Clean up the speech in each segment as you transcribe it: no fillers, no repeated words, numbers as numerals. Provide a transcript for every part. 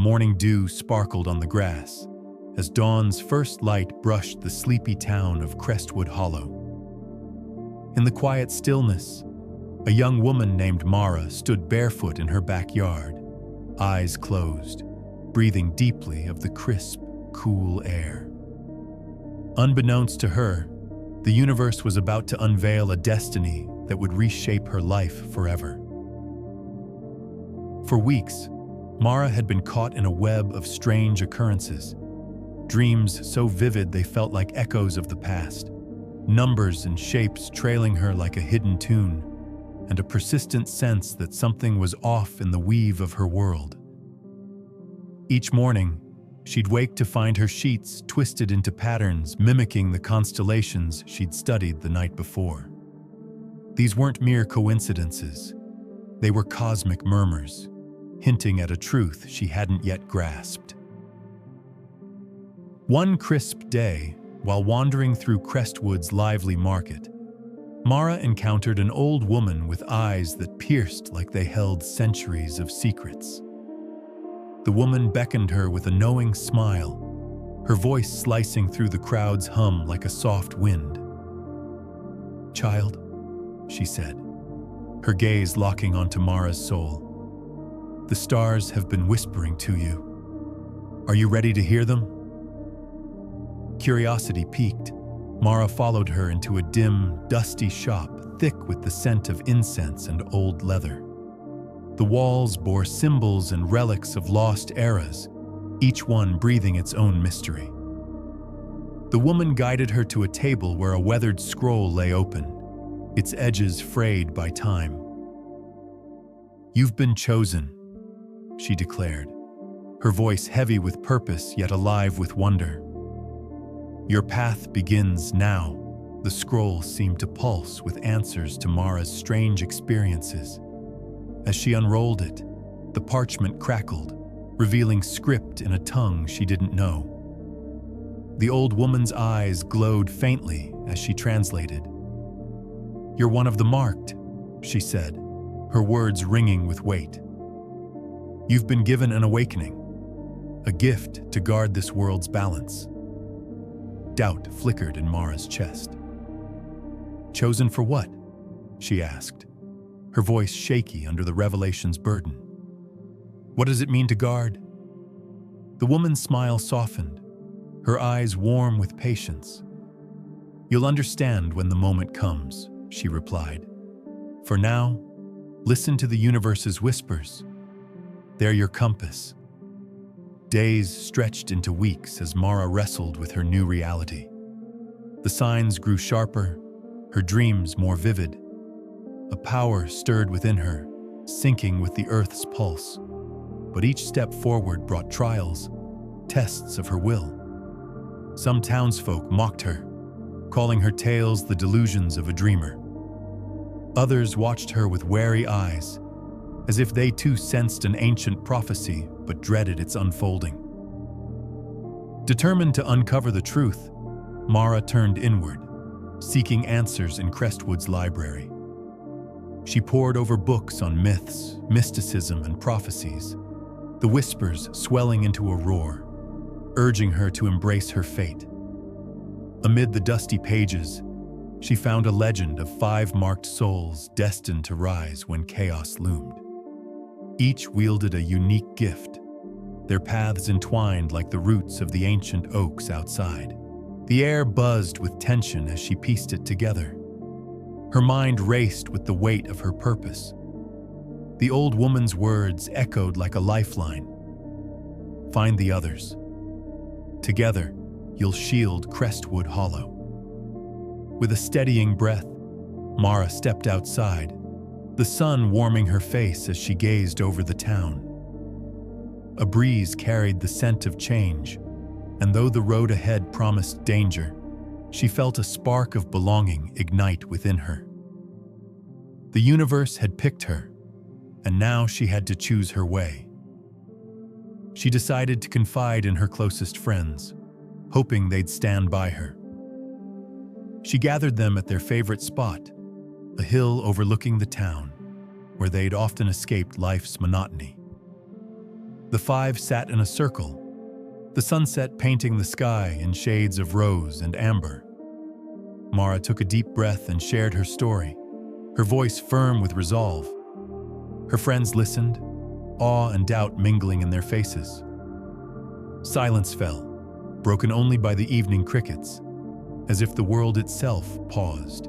morning dew sparkled on the grass as dawn's first light brushed the sleepy town of Crestwood Hollow. In the quiet stillness, a young woman named Mara stood barefoot in her backyard, eyes closed, breathing deeply of the crisp, cool air. Unbeknownst to her, the universe was about to unveil a destiny that would reshape her life forever. For weeks, Mara had been caught in a web of strange occurrences, dreams so vivid they felt like echoes of the past, numbers and shapes trailing her like a hidden tune, and a persistent sense that something was off in the weave of her world. Each morning, she'd wake to find her sheets twisted into patterns mimicking the constellations she'd studied the night before. These weren't mere coincidences. They were cosmic murmurs, hinting at a truth she hadn't yet grasped. One crisp day, while wandering through Crestwood'S lively market, Mara encountered an old woman with eyes that pierced like they held centuries of secrets. The woman beckoned her with a knowing smile, her voice slicing through the crowd's hum like a soft wind. "Child," she said, her gaze locking onto Mara's soul, "the stars have been whispering to you. Are you ready to hear them?" Curiosity piqued, Mara followed her into a dim, dusty shop thick with the scent of incense and old leather. The walls bore symbols and relics of lost eras, each one breathing its own mystery. The woman guided her to a table where a weathered scroll lay open, its edges frayed by time. "You've been chosen," she declared, her voice heavy with purpose yet alive with wonder. "Your path begins now." The scroll seemed to pulse with answers to Mara's strange experiences. As she unrolled it, the parchment crackled, revealing script in a tongue she didn't know. The old woman's eyes glowed faintly as she translated. "You're one of the marked," she said, her words ringing with weight. "You've been given an awakening, a gift to guard this world's balance." Doubt flickered in Mara's chest. "Chosen for what?" she asked, her voice shaky under the revelation's burden. "What does it mean to guard?" The woman's smile softened, her eyes warm with patience. "You'll understand when the moment comes," she replied. "For now, listen to the universe's whispers. They're your compass." Days stretched into weeks as Mara wrestled with her new reality. The signs grew sharper, her dreams more vivid. A power stirred within her, syncing with the earth's pulse. But each step forward brought trials, tests of her will. Some townsfolk mocked her, calling her tales the delusions of a dreamer. Others watched her with wary eyes, as if they too sensed an ancient prophecy but dreaded its unfolding. Determined to uncover the truth, Mara turned inward, seeking answers in Crestwood'S library. She pored over books on myths, mysticism, and prophecies, the whispers swelling into a roar, urging her to embrace her fate. Amid the dusty pages, she found a legend of 5 marked souls destined to rise when chaos loomed. Each wielded a unique gift, their paths entwined like the roots of the ancient oaks outside. The air buzzed with tension as she pieced it together. Her mind raced with the weight of her purpose. The old woman's words echoed like a lifeline. "Find the others. Together, you'll shield Crestwood Hollow." With a steadying breath, Mara stepped outside, the sun warming her face as she gazed over the town. A breeze carried the scent of change, and though the road ahead promised danger, she felt a spark of belonging ignite within her. The universe had picked her, and now she had to choose her way. She decided to confide in her closest friends, hoping they'd stand by her. She gathered them at their favorite spot, a hill overlooking the town, where they'd often escaped life's monotony. The five sat in a circle, the sunset painting the sky in shades of rose and amber. Mara took a deep breath and shared her story, her voice firm with resolve. Her friends listened, awe and doubt mingling in their faces. Silence fell, broken only by the evening crickets, as if the world itself paused.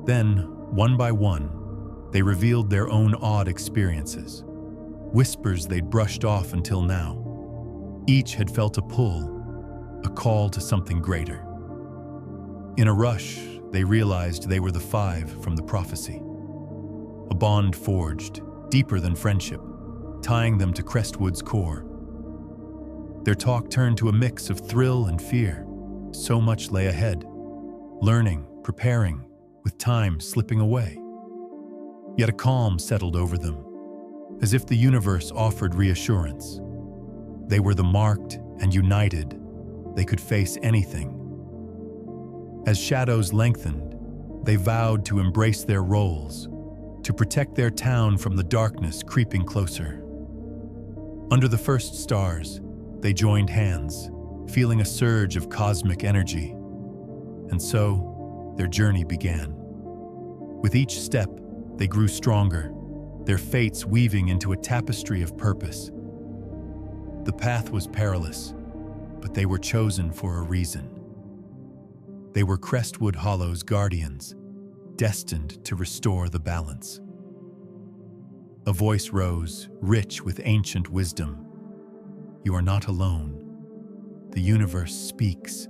Then, one by one, they revealed their own odd experiences, whispers they'd brushed off until now. Each had felt a pull, a call to something greater. In a rush, they realized they were the five from the prophecy. A bond forged, deeper than friendship, tying them to Crestwood'S core. Their talk turned to a mix of thrill and fear. So much lay ahead, learning, preparing, with time slipping away. Yet a calm settled over them, as if the universe offered reassurance. They were the marked and united. They could face anything. As shadows lengthened, they vowed to embrace their roles, to protect their town from the darkness creeping closer. Under the first stars, they joined hands, feeling a surge of cosmic energy. And so, their journey began. With each step, they grew stronger, their fates weaving into a tapestry of purpose. The path was perilous, but they were chosen for a reason. They were Crestwood Hollow's guardians, destined to restore the balance. A voice rose, rich with ancient wisdom. You are not alone. The universe speaks,